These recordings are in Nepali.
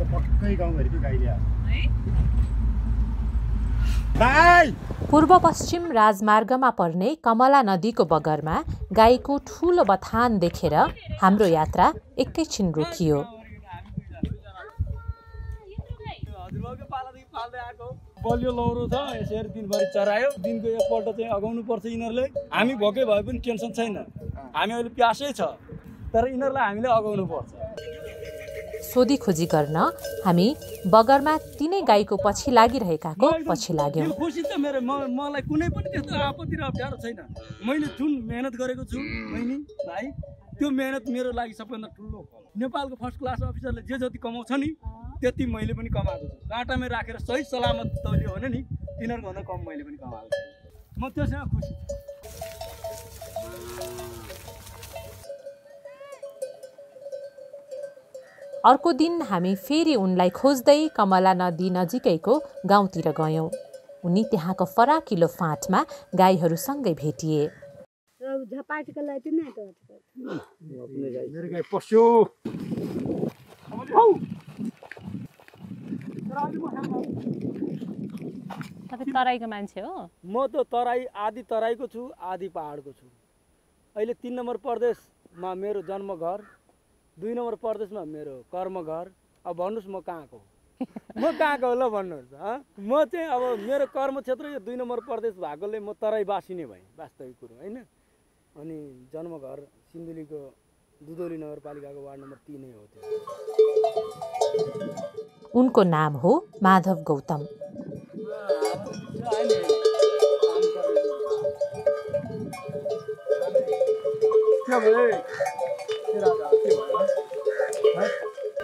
त पक्कै गाउँभरिको गाई ल्यायो है। पूर्व पश्चिम राजमार्गमा पर्ने कमला नदीको बगरमा गाईको ठूलो बथान देखेर हाम्रो यात्रा एकैछिन रोकियो। बलियो लौरो छ, यसरी दिनभरि चरायो। दिनको एकपल्ट चाहिँ अगाउनु पर्छ यिनीहरूले। हामी भोकै भए पनि टेन्सन छैन, हामी अहिले प्यासै छ, तर यिनीहरूलाई हामीले अगाउनु पर्छ। सोधी खोजी गर्न हामी बगरमा तिनै गाईको पछि लागिरहेकाको पछि लाग्यौँ। खुसी त मेरो मलाई कुनै पनि त्यस्तो आपत्ति र अप्ठ्यारो छैन। मैले जुन मेहनत गरेको छु बहिनी भाइ, त्यो मेहनत मेरो लागि सबभन्दा ठुलो हो। नेपालको फर्स्ट क्लास अफिसरले जे जति कमाउँछ नि त्यति मैले पनि कमाएको छु। काँटामै राखेर सही सलामत तौलियो भने नि तिनीहरूभन्दा कम मैले पनि कमाएको छु। म त्यसमा खुसी छु। अर्को दिन हामी फेरि उनलाई खोज्दै कमला नदी नजिकैको गाउँतिर गयौँ। उनी त्यहाँको फराकिलो फाँटमा गाईहरूसँगै भेटिए। मेरो गाई पस्यो। तपाईँ तराईको मान्छे हो? म त तराई, आधी तराईको छु, आधी पहाडको छु। अहिले 3 नम्बर प्रदेशमा मेरो जन्मघर, 2 नम्बर प्रदेशमा मेरो कर्मघर। अब भन्नुहोस् म कहाँको? म कहाँको हो ल भन्नुहोस्। म चाहिँ अब मेरो कर्मक्षेत्र यो 2 नम्बर प्रदेश भएकोले म तराईवासी नै भएँ वास्तविक कुरो होइन। अनि जन्मघर सिन्धुलीको दुधौली नगरपालिकाको वार्ड नम्बर 3 नै हो। त्यो उनको नाम हो माधव गौतम।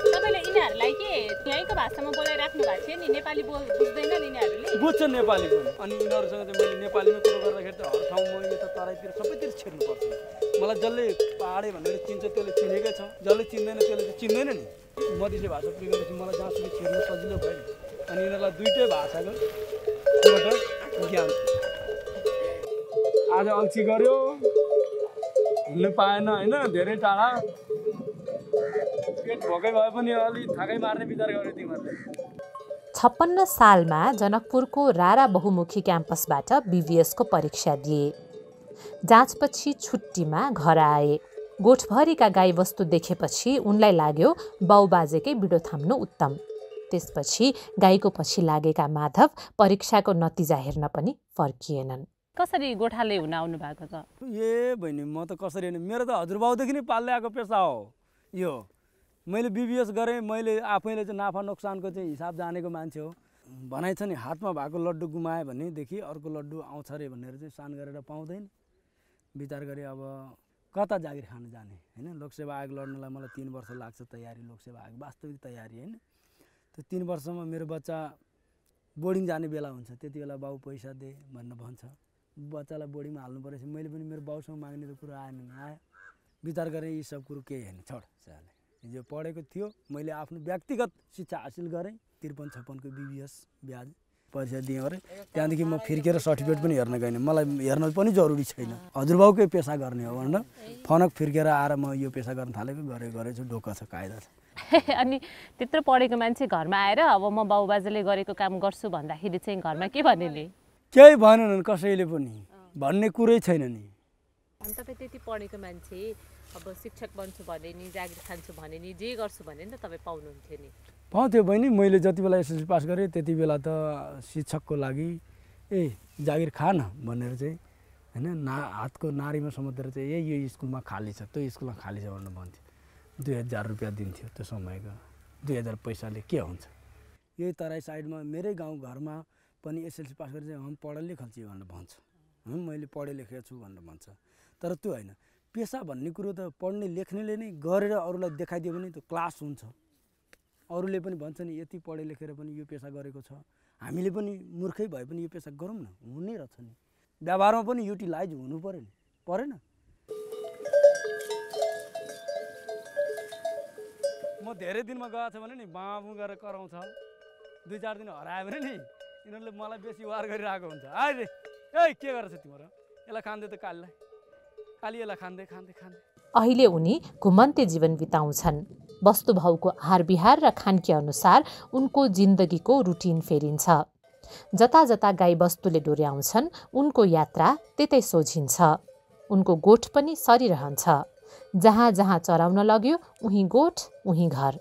तपाईले यिनीहरूलाई के यहीँको भाषामा बोलाइराख्नु भएको थियो नि? नेपाली बुझ्दैनन् यिनीहरूले? बुझ्छन् नेपाली पनि। अनि यिनीहरूसँग चाहिँ मैले नेपालीमा कुरो गर्दाखेरि चाहिँ हर ठाउँमा यता तराईतिर सबैतिर छिर्नुपर्छ। मलाई जसले पहाडे भनेर चिन्छ त्यसले चिनेकै छ, जसले चिन्दैन त्यसले चाहिँ चिन्दैन नि। मधेसी भाषा प्रिगरेपछि मलाई जहाँसुकै छिर्न सजिलो भयो। अनि यिनीहरूलाई दुईटै भाषाको एउटा ज्ञान छ। आज अल्छी गऱ्यो, हिँड्न पाएन होइन, धेरै टाढा। पेट भोकै भए पनि अलि थाकै मार्ने विचार गर्यो तिमीहरूले। 56 सालमा जनकपुरको रारा बहुमुखी क्याम्पसबाट BVS को परीक्षा दिए। जाँचपछि छुट्टीमा घर आए। गोठभरिका गाईवस्तु देखेपछि उनलाई लाग्यो बाउबाजेकै बिडो थाम्नु उत्तम। त्यसपछि गाईको पछि लागेका माधव परीक्षाको नतिजा हेर्न पनि फर्किएनन्। कसरी गोठाले हुन आउनु भएको त? ए बहिनी, म त कसरी होइन, मेरो त हजुरबाउदेखि नै पाल्दै आएको पेसा हो यो। मैले BVS गरेँ, मैले आफैले चाहिँ नाफा नोक्सानको चाहिँ हिसाब जानेको मान्छे हो। भनाइ छ नि, हातमा भएको लड्डु गुमायो भनेदेखि अर्को लड्डु आउँछ अरे भनेर चाहिँ सान गरेर पाउँदैन। विचार गरेँ अब कता जागिर खान जाने होइन। लोकसेवा आयोग लड्नलाई मलाई 3 वर्ष लाग्छ तयारी, लोकसेवा आयोग वास्तविक तयारी होइन। त्यो 3 वर्षमा मेरो बच्चा बोर्डिङ जाने बेला हुन्छ, त्यति बेला बाउ पैसा दे भनेर भन्छ। बच्चालाई बोर्डिङमा हाल्नु परेछ। मैले पनि मेरो बाउसँग माग्ने त कुरो आएन नि, आयो। विचार गरेँ यी सब कुरो केही होइन, छोड साले। जो पढेको थियो मैले आफ्नो व्यक्तिगत शिक्षा हासिल गरेँ। 53-56 को BVS ब्याज परीक्षा दिएँ अरे। त्यहाँदेखि म फिर्केर सर्टिफिकेट पनि हेर्न गएन। मलाई हेर्न पनि जरुरी छैन, हजुरबाउकै पेसा गर्ने हो भनेर फनक फिर्केर आएर म यो पेसा गर्न थालेको। गरेछु, ढोका छ, कायदा छ। अनि त्यत्रो पढेको मान्छे घरमा आएर अब म बाउबाजेले गरेको काम गर्छु भन्दाखेरि चाहिँ घरमा के भन्नेले? केही भनेनन् कसैले पनि, भन्ने कुरै छैन नि। अनि तपाईँ त्यति पढेको मान्छे अब शिक्षक बन्छु भने नि, जागिर खान्छु भने नि, जे गर्छु भने नि त तपाईँ पाउनुहुन्थ्यो नि? पाउँथ्यो बहिनी। मैले जति बेला SSLC पास गरेँ त्यति बेला त शिक्षकको लागि जागिर खान भनेर चाहिँ होइन, हातको नारीमा समातेर चाहिँ यो स्कुलमा खाली छ, त्यो स्कुलमा खाली छ भनेर भन्थ्यो। 2000 रुपियाँ दिन्थ्यो त्यो समयको। 2000 पैसाले के हुन्छ? यही तराई साइडमा मेरै गाउँ घरमा पनि SSLC पास गरेर चाहिँ हम पढे लेखल छु भनेर भन्छ, मैले पढे लेखेको छु भनेर भन्छ। तर त्यो होइन, पेसा भन्ने कुरो त पढ्ने लेख्नेले नै गरेर अरूलाई देखाइदियो भने त्यो क्लास हुन्छ। अरूले पनि भन्छ नि यति पढे लेखेर पनि यो पेसा गरेको छ, हामीले पनि मूर्खै भए पनि यो पेसा गरौँ न, हुने रहेछ नि। व्यवहारमा पनि युटिलाइज हुनु पर्यो नि, परेन? म धेरै दिनमा गएको छ भने नि बाबु गरेर कराउँछ, 2-4 दिन हरायो भने नि यिनीहरूले मलाई बेसी वार गरिरहेको हुन्छ। आइरे ए के गरेछ तिम्रो, यसलाई खाँदै त कालीलाई, काली यसलाई खाँदै अहिले उनी घुमन्ते जीवन बिताउँछन्। वस्तुभाउको आहार विहार र खानकी अनुसार उनको जिन्दगीको रुटिन फेरिन्छ। जता जता गाईबस्तुले डोर्याउँछन् उनको यात्रा त्यतै सोझिन्छ। उनको गोठ पनि सरिरहन्छ। जहाँ जहाँ चराउन लाग्यो उही गोठ उही घर।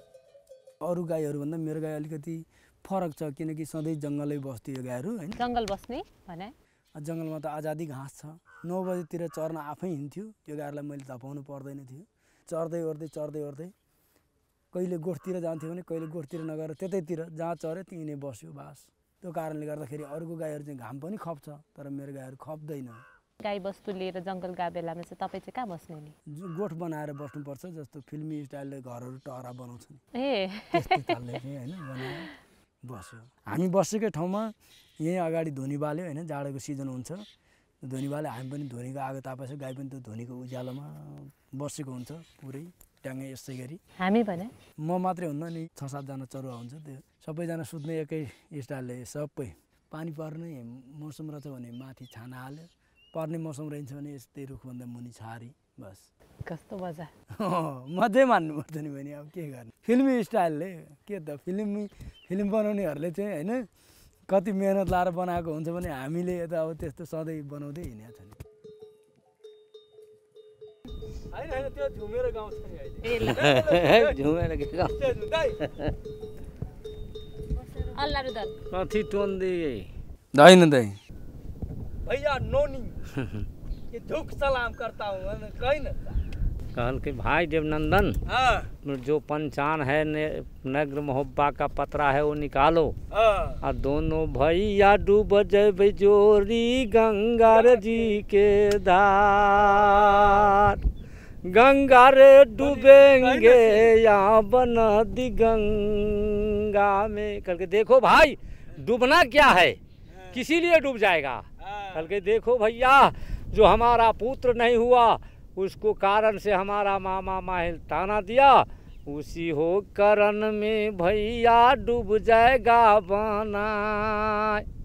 अरू गाईहरूभन्दा मेरो गाई अलिकति फरक छ, किनकि सधैँ जङ्गलै बस्थ्यो यो गाईहरू होइन। जङ्गल बस्ने भने जङ्गलमा त आजादी घाँस छ। 9 बजीतिर चर्न आफै हिँड्थ्यो। यो गाईहरूलाई मैले धपाउनु पर्दैन थियो। चर्दै ओर्दै कहिले गोठतिर जान्थ्यो भने कहिले गोठतिर नगएर त्यतैतिर जहाँ चऱ्यो त्यहीँ नै बस्यो बास। त्यो कारणले गर्दाखेरि अरूको गाईहरू चाहिँ घाम पनि खप्छ, तर मेरो गाईहरू खप्दैन। गाईबस्तु लिएर जङ्गल गए बेलामा चाहिँ तपाईँ चाहिँ कहाँ बस्ने नि? गोठ बनाएर बस्नुपर्छ, जस्तो फिल्मी स्टाइलले घरहरू टहरा बनाउँछन् ए त्यस्तो तालले चाहिँ होइन बनाएर बस्यो। हामी बसेकै ठाउँमा यहीँ अगाडि धुनी बाल्यो होइन, जाडोको सिजन हुन्छ, धुनी बाल्यो, हामी पनि धुनीको आगो तापेछ, गाई पनि त्यो धुनीको उज्यालोमा बसेको हुन्छ पुरै ट्याङ्गे यसै गरी। हामी भने म मात्रै हुन्न नि, 6-7 जना चरुवा हुन्छ, त्यो सबैजना सुत्ने एकै स्टाइलले। सबै पानी पर्ने मौसम रहेछ भने माथि छाना हाल्यो, पर्ने मौसम रहन्छ भने यस्तै रुखभन्दा मुनि छारी, बस। कस्तो मजा। मजै मान्नुपर्छ नि भने अब के गर्ने, फिल्मी स्टाइलले के त फिल्म बनाउनेहरूले चाहिँ होइन कति मेहनत लाएर बनाएको हुन्छ भने हामीले त अब त्यस्तो सधैँ बनाउँदै हिँडेको छ नि। होइन त्यो झुमेर गाउँ छ नि अहिले। झुमेर गाउँ अल्लाहु दल कथी टोन दे होइन दाइ भैया नोनी ये झुक सलाम करता हूँ कहीं ना। कहल के भाई देवनंदन जो पंचान है नग्र मोहब्बा का पतरा है वो निकालो और दोनों भैया डूब जब जोरी गंगा जी के धार। गंगा रे डूबेंगे यहाँ बना दी गंगा में। कल के देखो भाई डूबना क्या है, किसी लिए डूब जाएगा। कल के देखो भैया जो हमारा पुत्र नहीं हुआ उसको कारण से हमारा मामा माहिल ताना दिया, उसी हो करण में भैया डूब जाएगा बना।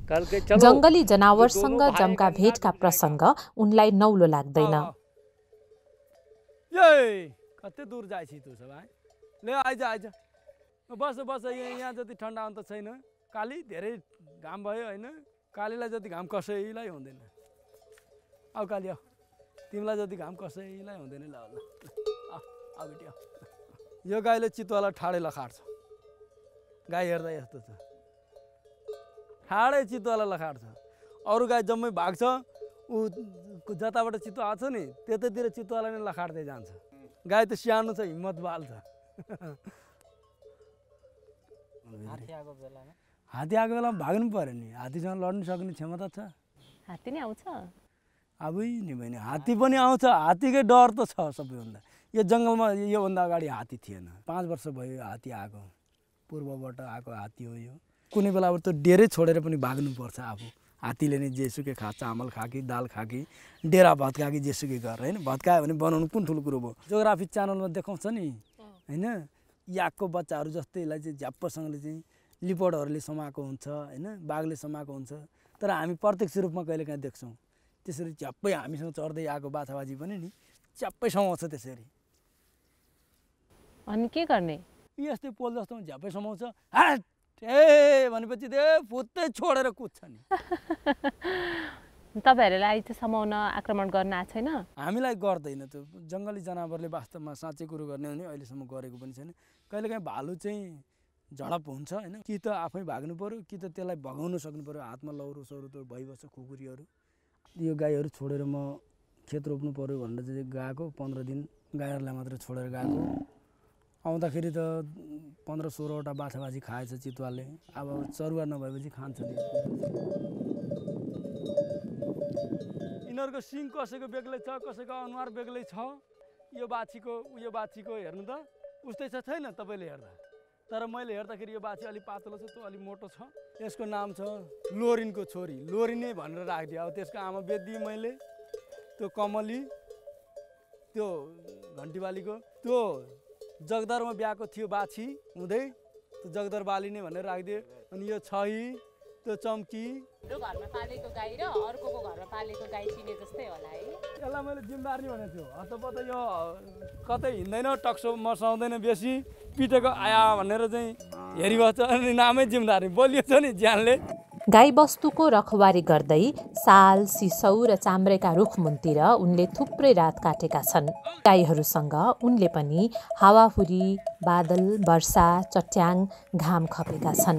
कल के चलो। जंगली जनावरसँग जम्का भेटका प्रसंग उनलाई नौलो लाग्दैन। कतै दूर जाइ छी तू सब है, ले आइज बस यहाँ जति ठन्डा अन्त छैन। काली धेरै घाम भयो होइन, कालीलाई जति घाम कसैलाई हुँदैन। आऊ काली आऊ, तिमीलाई जति घाम कसैलाई हुँदैन। ल आऊ बेटी आऊ। यो गाईले चितुवालाई ठाडै लखाड्छ। गाई हेर्दा यस्तो छ, ठाडै चितुवालाई लखाड्छ। अरू गाई जम्मै भाग्छ, ऊ जताबाट चितुवा आएको छ नि त्यतैतिर चितुवालाई नै लखाड्दै जान्छ। गाई त सानो छ, हिम्मत बाल्छ। हात्ती आएको बेलामा भाग्नु पर्यो नि, हात्तीसँग लड्नु सक्ने क्षमता छ। हात्ती नै आउँछ अबै नि बहिनी, हात्ती पनि आउँछ। हात्तीकै डर त छ सबैभन्दा। यो जङ्गलमा योभन्दा अगाडि हात्ती थिएन। 5 वर्ष भयो हात्ती आएको, पूर्वबाट आएको हात्ती हो यो। कुनै बेला अब त डेरै छोडेर पनि भाग्नुपर्छ आफू। हात्तीले नै जेसुकै खा, चामल खा कि दाल खा कि डेरा भत्का कि जेसुकै गर होइन। भत्कायो भने बनाउनु कुन ठुलो कुरो भयो। जोग्राफी च्यानलमा देखाउँछ नि होइन, याकको बच्चाहरू जस्तै यसलाई चाहिँ झ्याप्पसँगले चाहिँ लिपडहरूले समाएको हुन्छ होइन, बाघले समाएको हुन्छ। तर हामी प्रत्यक्ष रूपमा कहिले काहीँ देख्छौँ त्यसरी झ्याप्पै हामीसँग चढ्दै आएको बाछाबाजी पनि नि च्याप्पै समाउँछ त्यसरी। अनि के गर्ने? यस्तै पोल जस्तोमा झ्याप्पै समाउँछ। हाट ए भनेपछि त्यो फुत्तै छोडेर कुद्छ नि। तपाईँहरूलाई चाहिँ समाउन आक्रमण गर्न आएको छैन? हामीलाई गर्दैन त्यो। जङ्गली जनावरले वास्तवमा साँच्चै कुरो गर्ने हो भने अहिलेसम्म गरेको पनि छैन। कहिलेकाहीँ भालु चाहिँ झडप हुन्छ होइन, कि त आफै भाग्नु पऱ्यो कि त त्यसलाई भगाउनु सक्नु पऱ्यो। हातमा लौरो सौरो त भइबस्छ, खुकुरीहरू। यो गाईहरू छोडेर म खेत रोप्नु पऱ्यो भनेर चाहिँ गएको। 15 दिन गाईहरूलाई मात्र छोडेर गएको। आउँदाखेरि त 15-16वटा बाछाबाजी खाएछ चितुवाले। अब चरुवा नभएपछि खान्छ नि। यिनीहरूको सिङ कसैको बेग्लै छ, कसैको अनुहार बेग्लै छ। यो बाछीको उयो बाछीको हेर्नु त उस्तै छ छैन तपाईँले हेर्दा। तर मैले हेर्दाखेरि यो बाछी अलि पातलो छ, त्यो अलि मोटो छ। यसको नाम छ लोरिनको छोरी, लोरिनै भनेर राखिदिएँ। अब त्यसको आमा बेच्दिएँ मैले। त्यो कमली, त्यो घन्टीबालीको, त्यो जगदरमा बिहाको थियो बाछी हुँदै, त्यो जगदर बाली नै भनेर राखिदिएँ। अनि यो छही, त्यो चम्की हाम्रो घरमा पालेको गाई र अर्कोको घरमा पालेको गाई चिने जस्तै होला है। यसलाई मैले जिम्मेदारी भनेको थियो हतपत यो कतै हिँड्दैन टक्सो मर्साउँदैन बेसी पिटेको आया भनेर चाहिँ हेरिबस्छ अनि नामै जिम्मेदारी बोलियो छ नि ज्यानले। गाईबस्तुको रखवारी गर्दै साल, सिसौ र चाम्रेका रुखमुनतिर उनले थुप्रै रात काटेका छन्। गाईहरूसँग उनले पनि हावाहुरी, बादल, वर्षा, चट्याङ, घाम खपेका छन्।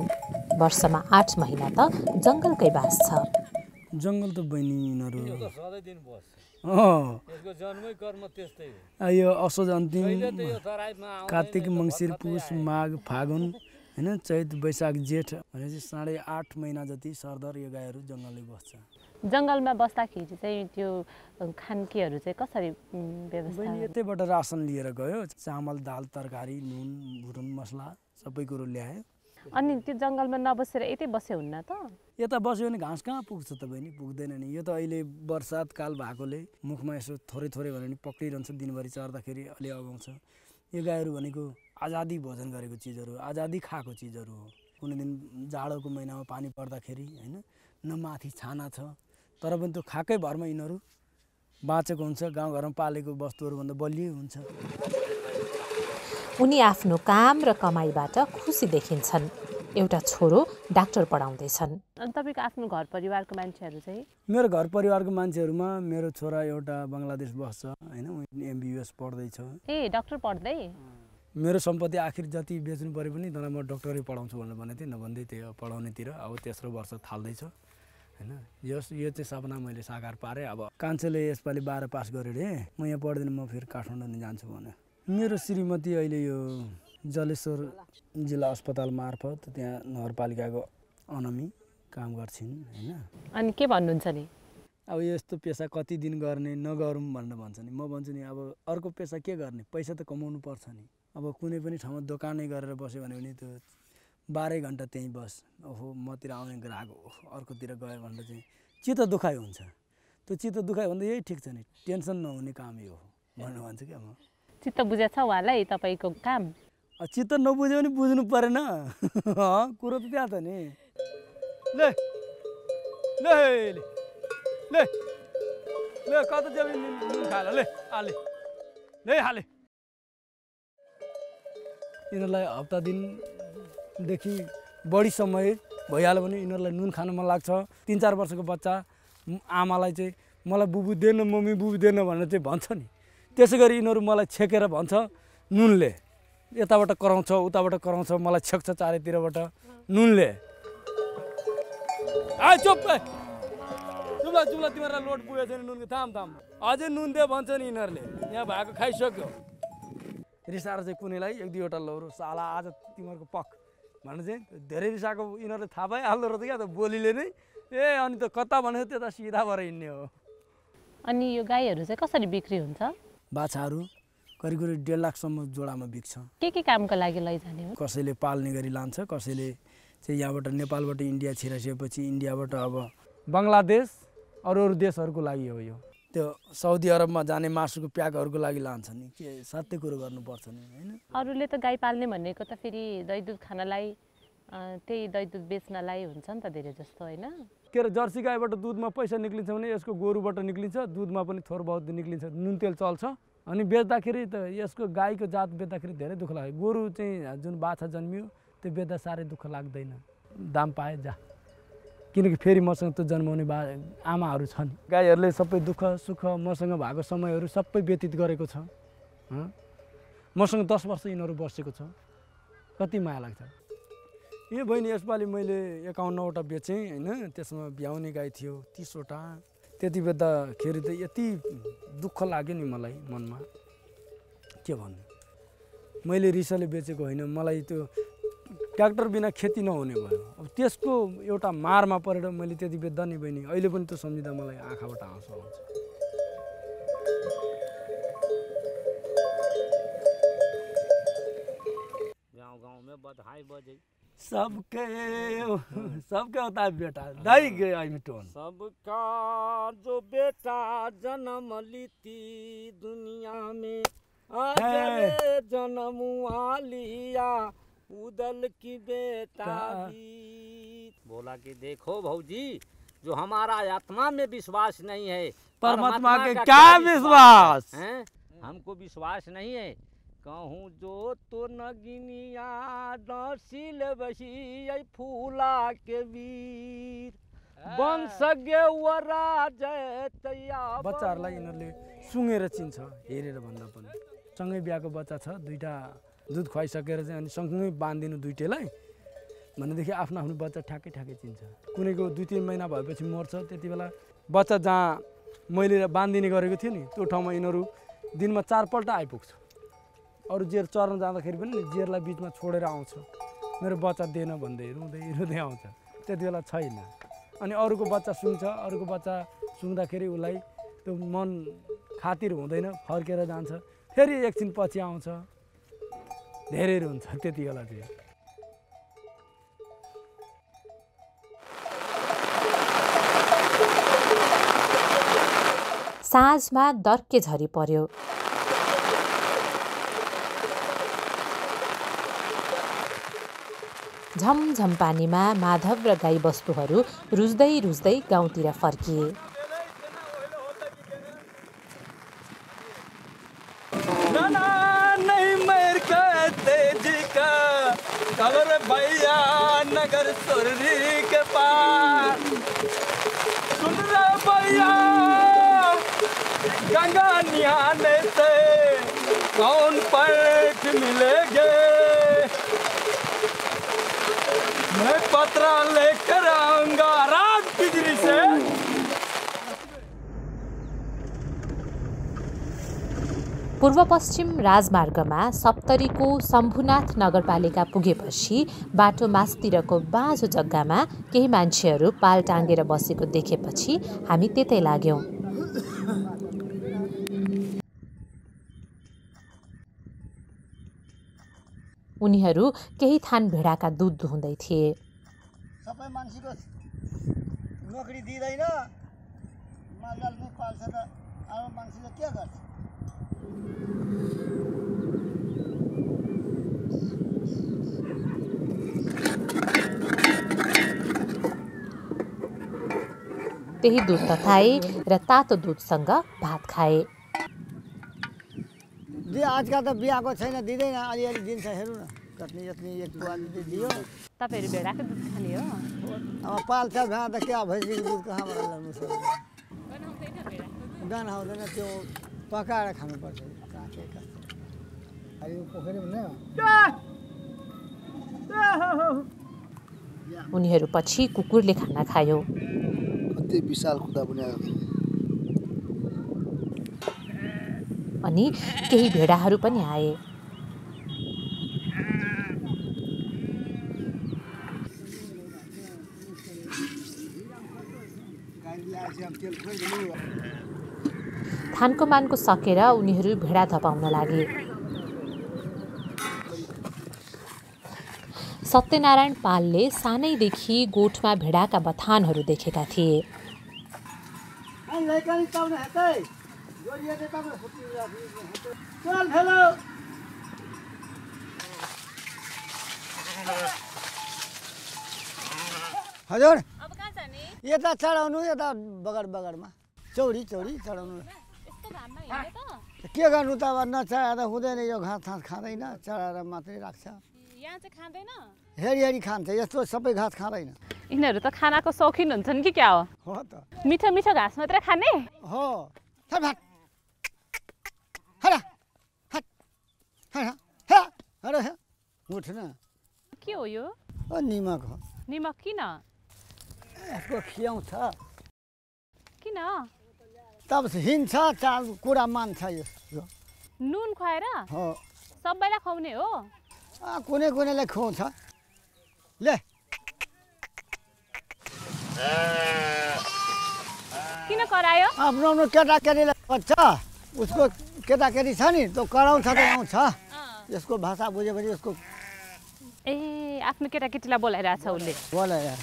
वर्षमा 8 महिना त जङ्गलकै बास छ। जङ्गल त बहिनी यिनीहरू सधैँ दिन बस्छ। यसको जन्मै कर्म त्यस्तै हो। यो असोज अन्तिम कहिले त यो तराईमा आउँदैन, कार्तिक यो त मङ्सिर भर्खर पुस आयो। माघ फागुन होइन चैत वैशाख जेठ भनेपछि 8.5 महिना जति सरदर यो गाईहरू जङ्गलमै बस्छ। जङ्गलमा बस्दाखेरि चाहिँ त्यो खानकीहरू चाहिँ कसरी व्यवस्था? बहिनी यतैबाट रासन लिएर गयो, चामल दाल तरकारी नुन भुटुन मसला सबै कुरो ल्यायो। अनि त्यो जङ्गलमा नबसेर यतै बस्यो हुन्न त? यता बस्यो भने घाँस कहाँ पुग्छ त बहिनी, पुग्दैन नि। यो त अहिले बर्सात काल भएकोले मुखमा यसो थोरै थोरै भने पनि पक्रिरहन्छ, दिनभरि चर्दाखेरि अलि अगाउँछ। यो गाईहरू भनेको आजादी भोजन गरेको चिजहरू, आजादी खाएको चिजहरू हो। कुनै दिन जाडोको महिनामा पानी पर्दाखेरि होइन न माथि छाना छ तर पनि त्यो खाएकै भरमा यिनीहरू बाँचेको हुन्छ। गाउँघरमा पालेको वस्तुहरूभन्दा बलियो हुन्छ। उनी आफ्नो काम र कमाइबाट खुसी देखिन्छन्। एउटा छोरो डाक्टर पढाउँदैछन्। अनि तपाईँको आफ्नो घर परिवारको मान्छेहरू चाहिँ? मेरो घर परिवारको मान्छेहरूमा मेरो छोरा एउटा बङ्गलादेश बस्छ होइन, MBBS पढ्दैछ। ए डाक्टर पढ्दै? मेरो सम्पत्ति आखिर जति बेच्नु पऱ्यो पनि तर म डक्टरै पढाउँछु भनेर भनेको थिएँ, नभन्दै त्यो पढाउनेतिर अब तेस्रो वर्ष थाल्दैछ होइन। यो चाहिँ सपना मैले साकार पारेँ। अब कान्छेले यसपालि 12 पास गरेँ रे, म यहाँ पढ्दैन, म फेरि काठमाडौँ नै जान्छु भने। मेरो श्रीमती अहिले यो जलेश्वर जिल्ला अस्पताल मार्फत त्यहाँ नगरपालिकाको अनमी काम गर्छिन् होइन। अनि के भन्नुहुन्छ नि? अब यस्तो पेसा कति दिन गर्ने, नगरौँ भनेर भन्छ नि। म भन्छु नि अब अर्को पेसा के गर्ने, पैसा त कमाउनु पर्छ नि। अब कुनै पनि ठाउँमा दोकानै गरेर बस्यो भने त्यो 12 घन्टा त्यहीँ बस, ओहो मतिर आउने ग्राहक अर्कोतिर गयो भनेर चाहिँ चित्त दुखाइ हुन्छ। त्यो चित्त दुखाइ भन्दा यही ठिक छ नि, टेन्सन नहुने काम यो हो भनेर भन्छु क्या म। चित्त बुझेको छ उहाँलाई तपाईँको काम? चित्त नबुझ्यो भने बुझ्नु परेन कुरो त त्यहाँ त नि। ले ले ले ले कता जमिन खाला ले हाले ले हाले। यिनीहरूलाई हप्ता दिनदेखि बढी समय भइहाल्यो भने यिनीहरूलाई नुन खान मन लाग्छ। 3-4 वर्षको बच्चा आमालाई चाहिँ मलाई बुबु देन मम्मी बुबु देन भनेर चाहिँ भन्छ नि, त्यसै गरी यिनीहरू मलाई छेकेर भन्छ नुनले, यताबाट कराउँछ उताबाट कराउँछ, मलाई छेक्छ चारैतिरबाट नुनले। चुप चुप्ला चुप्ला तिमीहरूलाई लोड पुगेको छैन नुनको, थाम अझै नुन दे भन्छ नि यिनीहरूले। यहाँ भएको खाइसक्यो, रिसाएर चाहिँ कुनैलाई 1-2वटा लौरो साला आज तिमीहरूको पक भनेर चाहिँ धेरै रिसाएको यिनीहरूले थाहा पाइहाल्दो रहेछ क्या त बोलीले नै। अनि त कता भनेको त्यता सिधा भएर हिँड्ने हो। अनि यो गाईहरू चाहिँ कसरी बिक्री हुन्छ? बाछाहरू करिब 1.5 लाखसम्म जोडामा बिक्छ। के कामको लागि लैजाने हो? कसैले पाल्ने गरी लान्छ, कसैले चाहिँ यहाँबाट नेपालबाट इन्डिया छिरासिएपछि इन्डियाबाट अब बङ्गलादेश अरू देशहरूको लागि हो यो। त्यो साउदी अरबमा जाने मासुको प्याकहरूको लागि लान्छ नि, के सत्य कुरो गर्नुपर्छ नि होइन। अरूले त गाई पाल्ने भनेको त फेरि दही दुध खानलाई, त्यही दही दुध बेच्नलाई हुन्छ नि त धेरै जस्तो होइन? के अरे जर्सी गाईबाट दुधमा पैसा निक्लिन्छ भने यसको गोरुबाट निक्लिन्छ, दुधमा पनि थोर बहुत निक्लिन्छ, नुन तेल चल्छ। अनि बेच्दाखेरि त यसको गाईको जात बेच्दाखेरि धेरै दुःख लाग्यो। गोरु चाहिँ जुन बाछा जन्मियो त्यो बेच्दा साह्रै दुःख लाग्दैन, दाम पाए जा। किनकि फेरि मसँग त जन्माउने आमाहरू छन्। गाईहरूले सबै दुःख सुख मसँग भएको समयहरू सबै व्यतीत गरेको छ। मसँग 10 वर्ष यिनीहरू बसेको छ, कति माया लाग्छ। यो बहिनी यसपालि मैले 51वटा बेचेँ होइन, त्यसमा ब्याउने गाई थियो 30वटा। त्यति बेच्दाखेरि त यति दुःख लाग्यो नि मलाई मनमा, के भन्नु। मैले रिसले बेचेको होइन, मलाई त्यो ट्र्याक्टर बिना खेती नहुने भयो। अब त्यसको एउटा मारमा परेर मैले त्यति बेच्दा नि बहिनी अहिले पनि त्यो सम्झिँदा मलाई आँखाबाट आँसु आउँछ। गाउँमा बधाई बजे सबके होता है बेटा, दाई गया मिटोन। सबका जो बेटा जन्म लीती दुनिया में, आज जन्म लिया उदल की बेटा भी बोला कि देखो भौजी, जो हमारा आत्मा में विश्वास नहीं है, परमात्मा के का क्या विश्वास है? हमको विश्वास नहीं है। कहूँ जो तो नगिनिया नसील बसी फूला के वीर वंश गेवरा जय तैया। बच्चाहरूलाई यिनीहरूले सुँगेर चिन्छ हेरेर भन्दा पनि। सँगै बिहाको बच्चा छ, दुईटा दुध खुवाइसकेर चाहिँ अनि सँगसँगै बाँधिदिनु दुइटैलाई भनेदेखि आफ्नो आफ्नो बच्चा ठ्याक्कै ठ्याक्कै चिन्छ। कुनैको 2-3 महिना भएपछि मर्छ, त्यति बेला बच्चा जहाँ मैले बाँधिने गरेको थिएँ नि त्यो ठाउँमा यिनीहरू दिनमा 4 पल्ट आइपुग्छ। अरू जेर चर्न जाँदाखेरि पनि जेरलाई बिचमा छोडेर आउँछ, मेरो बच्चा दिएन भन्दै रुँदै रुँदै आउँछ। त्यति बेला छैन। अनि अरूको बच्चा सुँग्छ, अरूको बच्चा सुँग्दाखेरि उसलाई त्यो मन खातिर हुँदैन, फर्केर जान्छ, फेरि एकछिन पछि आउँछ, धेरै रुन्छ त्यति बेला चाहिँ। साँझमा दर्के झरी पर्यो। झमझम पानीमा माधव र गाईबस्तुहरू रुच्दै रुच्दै गाउँतिर फर्किए। भैया नगर सुररी के पार सुन रे भैया, गंगा निहाने से कौन पलट मिलेंगे, मैं पत्रा लेकर आऊंगा रात बिजली से। पूर्व पश्चिम राजमार्गमा सप्तरीको शम्भुनाथ नगरपालिका पुगेपछि बाटो मास्तिरको बाँझो जग्गामा केही मान्छेहरू पाल टाँगेर बसेको देखेपछि हामी त्यतै लाग्यौं। उनीहरू केही थान भेडाका दुध दुहुँदै थिए। सबै मान्छेको नोकरी दिँदैन, मालजालमै पाल्छ त अरू मान्छेले के गर्छ? त्यही दुध तताए र तातो दुधसँग भात खाए। आजकल त बिहाको छैन, दिँदैन, अलिअलि दिन्छ। हेर्नु न कति जति एक पुवा दियो। तपाईँहरू भेडाको दुध खाने हो? अब पाल्छ भेडा त क्या भैँसीको दुध कहाँबाट ल्याउनु सक्छ? गान आउँदैन, त्यो पकाएर खानुपर्छ। उनीहरू पछि कुकुरले खाना खायो। कति विशाल खुदा बनाएको थियो। अनि केही भेडाहरू पनि आए। थानको मानको सकेर उनीहरू भेडा धपाउन लागे। सत्यनारायण पालले सानैदेखि गोठमा भेडाका बथानहरू देखेका थिए। हजुर यता चढाउनु, यता बगर बगरमा चौरी चौरी चढाउनु। के गर्नु त अब नचढाएर हुँदैन, यो घाँस घाँस खाँदैन, चढाएर मात्रै राख्छ। यहाँ चाहिँ खाँदैन, हेरी हेरी खान्छ, यस्तो सबै घाँस खाँदैन। यिनीहरू त खानाको शौखिन हुन्छन् कि क्या हो? हो त, मिठो मिठो घाँस मात्रै खाने हो। उठ्न के हो यो? निमक हो। निमक किन? यसको खियाउँछ किन? तब हिँड्छ, चाल कुरा मान्छ। यो नुन खुवाएर हो, सबैलाई खुवाउने हो? कुनै कुनैलाई खुवाउँछ। ले किन करायो? आफ्नो आफ्नो केटाकेटीलाई बच्छ, उसको केटाकेटी छ नि, त्यो कराउँछ त आउँछ। यसको भाषा बुझेपछि उसको ए आफ्नो केटाकेटीलाई बोलाइरहेछ उसले। बोलाएर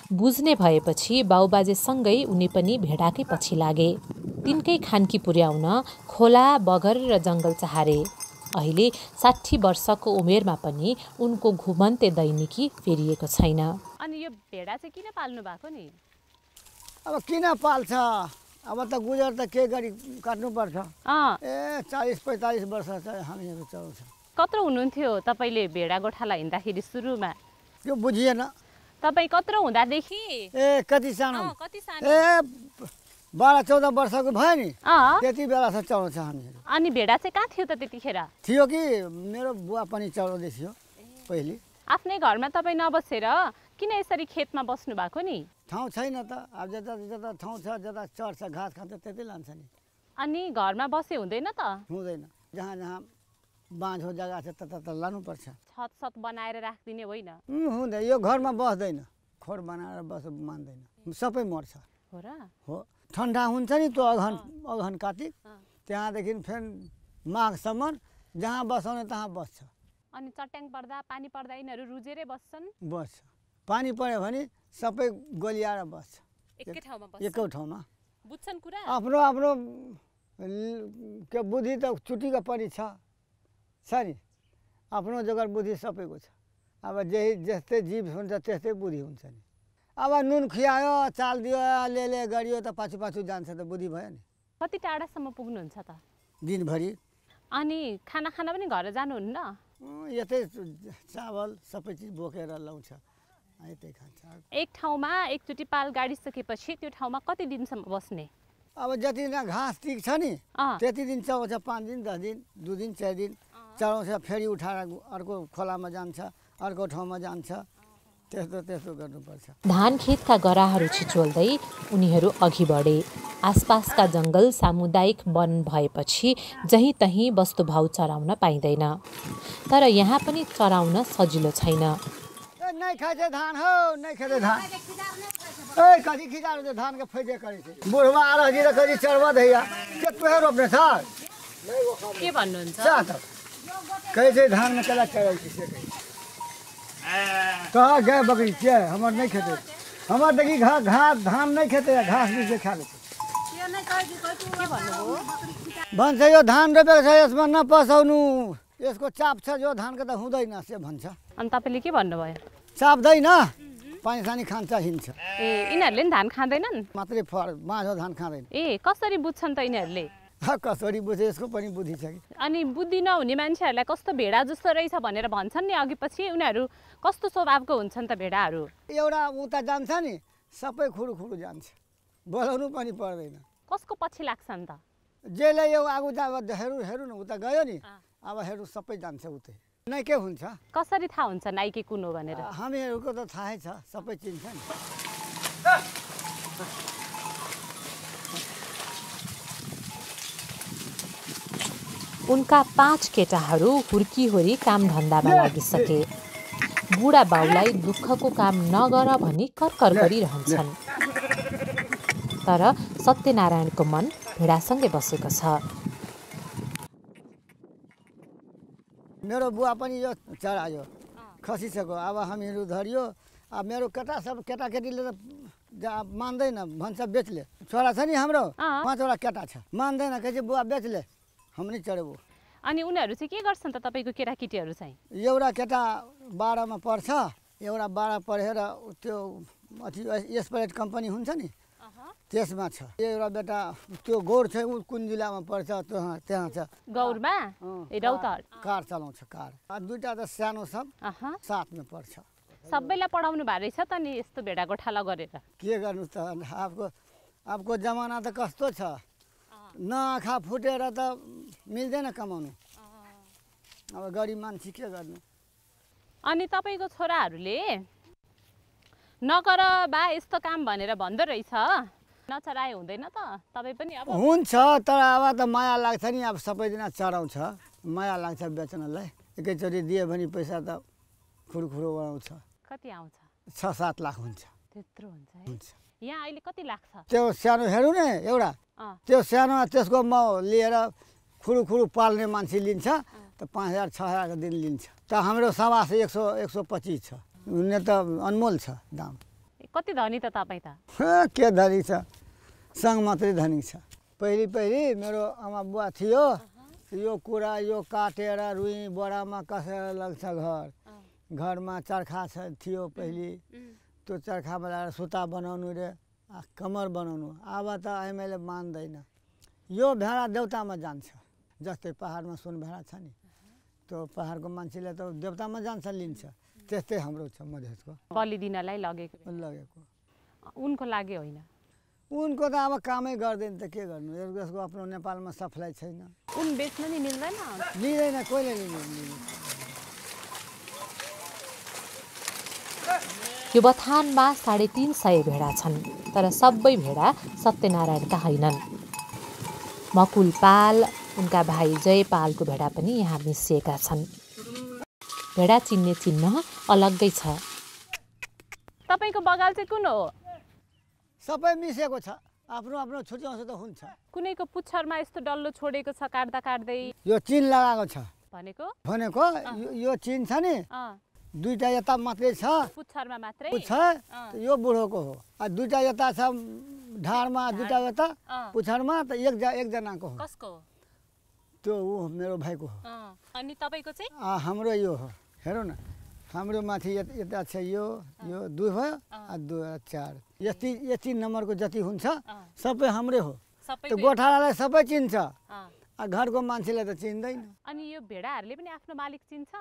बुझ्ने भएपछि बाउबाजेसँगै उनी पनि भेडाकै पछि लागे। तिनकै खानकी पुर्याउन खोला, बगर र जङ्गल चहारे। अहिले 60 वर्षको उमेरमा पनि उनको घुमन्ते दैनिकी फेरिएको छैन। अनि यो भेडा चाहिँ किन पाल्नु भएको नि? अब किन पाल्छ, अब त गुजर त के गरी काट्नुपर्छ। ए 40-45 वर्ष चाहिँ हामीहरू चलाउँछ। कत्रो हुनुहुन्थ्यो तपाईँले भेडा गोठाला हिँड्दाखेरि सुरुमा? त्यो बुझिएन। तपाईँ कत्रो हुँदादेखि? ए कति सानो? कति सानो? ए 12-14 वर्षको भयो नि, त्यति बेलासम्म चलाउँछ हामीहरू। अनि भेडा चाहिँ कहाँ थियो त त्यतिखेर? थियो कि मेरो बुवा पनि चलाउँदै थियो पहिले। आफ्नै घरमा तपाईँ नबसेर किन यसरी खेतमा बस्नु भएको नि? ठाउँ छैन त, अब जता जता ठाउँ छ, जता चर्छ घाँस खान्छ त्यतै लान्छ नि। अनि घरमा बसे हुँदैन त? हुँदैन, जहाँ जहाँ बाँझो जग्गा छ तता त लानुपर्छ। छत बनाएर राखिदिने होइन? हुँदैन, यो घरमा बस्दैन, खोर बनाएर मान्दैन, सबै मर्छ। हो र? हो, ठन्डा हुन्छ नि त्यो अगहन कार्तिक, त्यहाँदेखि फेरि माघसम्म जहाँ बसाउने तहाँ बस्छ। अनि चट्याङ पर्दा पानी पर्दा यिनीहरू रुजेरै बस्छन्? बस्छ, पानी पर्यो भने सबै गलिएर बस्छ एकै ठाउँमा बस्छ? एकै ठाउँमा। बुझ्छन् कुरा? आफ्नो आफ्नो के बुद्धि त छुट्टीको पनि छ नि, आफ्नो जग्गा बुद्धि सबैको छ। अब जस्तै जीव हुन्छ त्यस्तै बुद्धि हुन्छ नि। अब नुन खुवायो, चाल दियो, ले गरियो त पाछू जान्छ त बुद्धि भयो नि। कति टाढासम्म पुग्नुहुन्छ त? दिनभरि। अनि खाना पनि घर जानुहुन्न? यतै चावल सबै चिज बोकेर लाउँछ, यतै खान्छ। एक ठाउँमा एकचोटि पाल गाडिसकेपछि त्यो ठाउँमा कति दिनसम्म बस्ने? अब जति दिन घाँस टिक्छ नि त्यति दिन चलाउँछ, 5 दिन 10 दिन 2 दिन 4 दिन चलाउँछ, फेरि उठाएर अर्को खोलामा जान्छ, अर्को ठाउँमा जान्छ, त्यस्तो गर्नुपर्छ। धान खेतका गराहरू छिचोल्दै उनीहरू अघि बढे। आसपासका जङ्गल सामुदायिक वन भएपछि जहीँ तहीँ वस्तुभाउ चराउन पाइँदैन, तर यहाँ पनि चराउन सजिलो छैन। नहीं खाते धान हो, नहीं खाते धान। ए कति खिचारो त धान के फैदे करे छे। बुढवा आ रही र कति चरवा दैया। के पे रोप्ने छ? के भन्नुहुन्छ? साथ कैसे धान में कला चरल छे। कहा गए बकरी के हमर नहीं खेते। हमर देखि घास धान नहीं खेते, घास भी खा लेते। के भन्नुभयो? भन्छ यो धान रोपेको छ यसमा नपसाउनु, यसको चाप छ जो धानको त हुँदैन से भन्छ। अनि तपाईले के भन्नुभयो? चाप्दैन, पानी सानी खान्छ हिँड्छ। ए यिनीहरूले नि धान खाँदैनन्? मात्रै बाँझो धान खाँदैन। ए कसरी बुझ्छन् त यिनीहरूले? कसरी बुझे, यसको पनि बुद्धि छ कि। अनि बुद्धि नहुने मान्छेहरूलाई कस्तो भेडा जस्तो रहेछ भनेर भन्छन् नि अघि पछि, उनीहरू कस्तो स्वभावको हुन्छन् त भेडाहरू? एउटा उता जान्छ नि सबै खुरुखुरु जान्छ, बोलाउनु पनि पर्दैन। कसको पछि लाग्छन् त? जेले यो आगो हेरु न उता गयो नि, अब हेरु सबै जान्छ उतै। नै के हुन्छ? कसरी थाहा हुन्छ नाइके कुन हो भनेर? हामीहरूको त थाहै छ, सबै चिन्छ नि। उनका 5 केटाहरू हुर्कीहोरी कामधन्दामा लागिसके। बुढा बाउलाई दुःखको काम नगर भनी करकर गरिरहन्छन्, तर सत्यनारायणको मन भेडासँगै बसेको छ। मेरो बुवा पनि यो चरायो, खसिसक्यो, अब हामीहरू धरियो। अब मेरो केटाकेटीले त मान्दैन, भन्छ बेचले। छोरा छ नि हाम्रो 5 वटा केटा छ, मान्दैन, कहे बुवा बेचले, हम नहीं चढेबो। अनि उनीहरू चाहिँ के गर्छन् त तपाईको केटाकेटीहरू चाहिँ? एउटा केटा 12 मा पढ्छ, एउटा 12 पढेर त्यो अथि एस्परेट कम्पनी हुन्छ नि त्यसमा छ। एउटा बेटा त्यो गौर छ, उ कुन जिल्लामा पर्छ त्यहाँ छ। गौरमा? ए रौतहट। कार चलाउँछ, कार। दुईटा त सानो सब 7 मा पर्छ। सबैलाई पढाउनु भए रहेछ त नि यस्तो भेडा गोठाला गरेर? के गर्नु त, आपको जमाना त कस्तो छ, नआँखा फुटेर त मिल्दैन कमाउनु। अब गरिब मान्छे के गर्नु। अनि तपाईको छोराहरूले नगर बा यस्तो काम भनेर भन्दो रहेछ, नचराए हुँदैन त? तपाई पनि अब हुन्छ, तर अब त माया लाग्छ नि, अब सबैजना चराउँछ, माया लाग्छ बेच्नलाई। एकैचोटि दियो भने पैसा त खुरुखुरु बनाउँछ। कति आउँछ? 6-7 लाख हुन्छ। त्यत्रो हुन्छ है? यहाँ अहिले कति लाग्छ? त्यो सानो हेर्नु न, एउटा त्यो सानो, त्यसको म लिएर खुरुखुरु पाल्ने मान्छे लिन्छ त 5000-6000 को दिन लिन्छ। त हाम्रो सवास 100-125 छ, उनी त अनमोल छ दाम। कति धनी त तपाईँ त? के धनी छ, सँग मात्रै धनी छ। पहिले मेरो आमा बुवा थियो, यो कुरा यो काटेर रुई बोरामा कसेर लग्छ घर घरमा चर्खा थियो पहिले त्यो चर्खा बनाएर सुता बनाउनु रे कमर बनाउनु अब त अहिले मान्दैन यो भेडा देउतामा जान्छ जस्तै पहाडमा सुन भेडा छ नि त्यो पहाडको मान्छेले त देउतामा जान्छ लिन्छ त्यस्तै हाम्रो छ मधेसको बलि दिनलाई लगेको उनको लागि होइन उनको त अब कामै गर्दैन त के गर्नु यसको आफ्नो नेपालमा सप्लाई छैन उन बेच्न नि मिल्दैन लिँदैन कोहीले लिँदैन यो बथानमा 350 भेडा छन् तर सबै भेडा सत्यनारायणका होइनन् मकुल पाल उनका भाइ जय पालको भेडा पनि यहाँ मिसिएका छन् भेडा चिन्ने चिन्ह अलग्गै छ तपाईको बगाल चाहिँ कुन हो सबै मिसेको छ आफ्नो आफ्नो छुट्याउँछ त हुन्छ कुनैको पुच्छरमा यस्तो डल्लो छोडेको छ काट्दा काट्दै यो चिन लगाएको छ भनेको यो चिन छ नि दुईटा यता मात्रै छ पुच्छरमा मात्रै यो बुढोको हो दुईटा यता छ ढाडमा दुईटा यता पुच्छरमा त एकजनाको हो कसको त्यो ऊ मेरो भाइको हो अनि तपाईको चाहिँ हाम्रो यो हो हेरौ न हाम्रो माथि यता छ यो 2 भयो 2 4 यति नम्बरको जति हुन्छ सबै हाम्रै हो त्यो गोठालालाई सबै चिन्छ घरको मान्छेले त चिन्दैन अनि यो भेडाहरूले पनि आफ्नो मालिक चिन्छ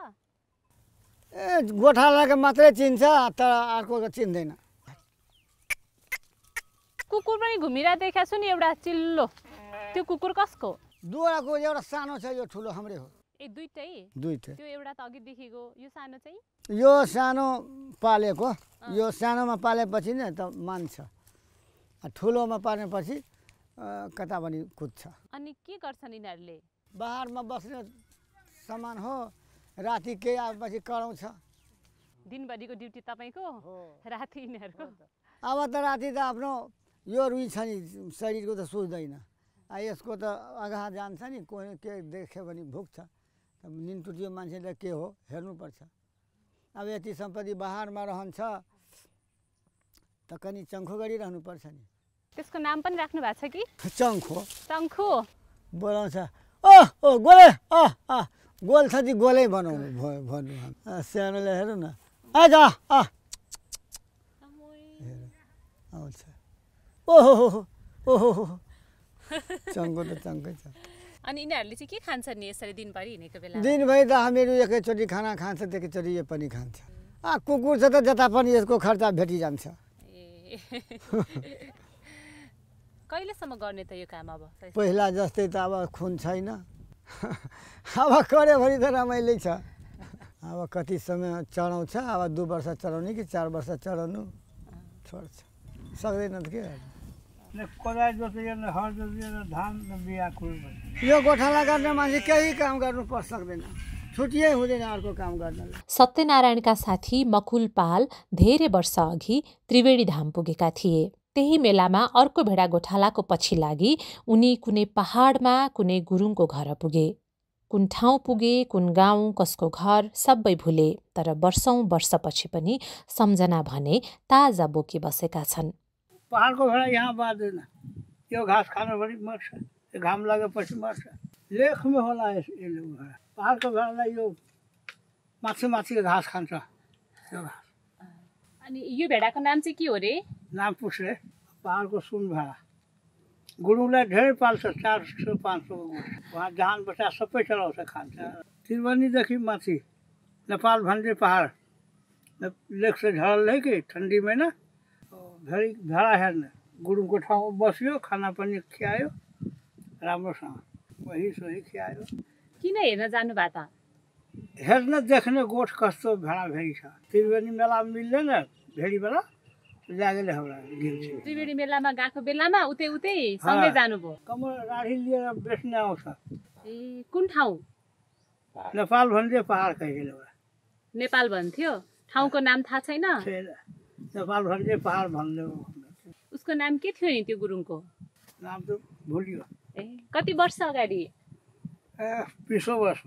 गोठालाको मात्रै चिन्छ तर अर्कोको चिन्दैन कुकुर पनि घुमिरहेको देखाएको छु नि एउटा चिल्लो त्यो कुकुर कसको दुवटाको एउटा सानो छ यो ठुलो हाम्रै हो दुईटै त्यो एउटा त अघि देखेको यो सानो चाहिँ यो सानो पालेको यो सानोमा पालेपछि नि त मान्छ ठुलोमा पालेपछि कता पनि कुद्छ अनि के गर्छन् यिनीहरूले बाहारमा बस्ने सामान हो राति केही आएपछि कराउँछ दिनभरिको ड्युटी तपाईको राति यिनीहरूको अब त राति त आफ्नो यो रुई छ नि शरीरको त सुत्दैन यसको त अगाह जान्छ नि कोही के देख्यो भने भुक्छ निन टुट्यो मान्छेले के हो हेर्नुपर्छ अब यति सम्पत्ति बाहारमा रहन्छ त कनी चङ्खो गरिरहनुपर्छ नि त्यसको नाम पनि राख्नु भएको छ कि चङ्खो बोलाउँछ ओ गोले गोल छ कि गोलै बनाउनु भन्नु सानोले हेर्नु न आउँछ ओहो चङ्खो त चङ्खै छ अनि यिनीहरूले चाहिँ के खान्छन् नि यसरी दिनभरि हिँडेको बेला दिनभरि त हामीहरू एकैचोटि खाना खान्छ एकैचोटि यो पनि खान्छ कुकुर छ त जता पनि यसको खर्चा भेटिजान्छ कहिलेसम्म गर्ने त यो काम अब पहिला जस्तै त अब खुन छैन अब गऱ्यो भने त रमाइलो छ अब कति समय चढाउँछ अब 2 वर्ष चढाउने कि 4 वर्ष चढाउनु छोड्छ सक्दैन त के यो गोठाला गर्ने मान्छे केही काम गर्नु सक्दैन छुट्टियै हुँदैन अर्को काम गर्नलाई सत्यनारायणका साथी मकुल पाल धेरै वर्ष अघि त्रिवेणी धाम पुगेका थिए त्यही मेलामा अर्को भेडा गोठालाको पछि लागि उनी कुनै पहाडमा कुनै गुरुङको घर पुगे कुन ठाउँ पुगे कुन गाउँ कसको घर सबै भुले तर वर्षौं वर्षपछि पनि सम्झना भने ताजा बोकी बसेका छन् पहाडको भेडा यहाँ बाँध्दैन यो घाँस खानु पनि मर्छ घाम लागेपछि मर्छ लेखमा होला यसले भेडा पहाडको भेडालाई यो माथि घाँस खान्छ यो घाँस अनि यो भेडाको नाम चाहिँ के हो रे नाम पुछ्रे पहाडको सुन भेडा गुरुङलाई धेरै पाल्छ 400-500 उहाँ जहान बसा सबै चलाउँछ खान्छ त्रिवेणीदेखि माथि नेपाल भन्ने पहाड लेख्छ झडल्लै कि ठन्डी महिना भेडा हेर्ने गुरुङको ठाउँमा बस्यो खाना पनि खियायो राम्रोसँग वही सोही खियायो किन हेर्न जानु भए त हेर्न देख्ने गोठ कस्तो भेडा भेडी छ त्रिवेणी मेला मिल्दैन भेडी बेला लागेले होला त्रिवेणी मेलामा गएको बेलामा उतै सँगै जानुभयो कमर राढी लिएर बेच्ने आउँछ ए कुन ठाउँ नेपाल भन्ने पहाड कहिले नेपाल भन्थ्यो ठाउँको नाम थाहा छैन नेपाल भन्ने पहाड भन्ने उसको नाम के थियो नि त्यो गुरुङको नाम त भुलियो कति वर्ष अगाडि 20 वर्ष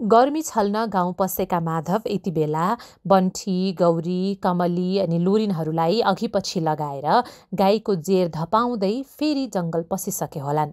गर्मी छल्न गाउँ पसेका माधव यति बेला बन्ठी गौरी कमली अनि लोरिनहरूलाई अघिपछि लगाएर गाईको जेर धपाउँदै फेरि जङ्गल पसिसके होलान्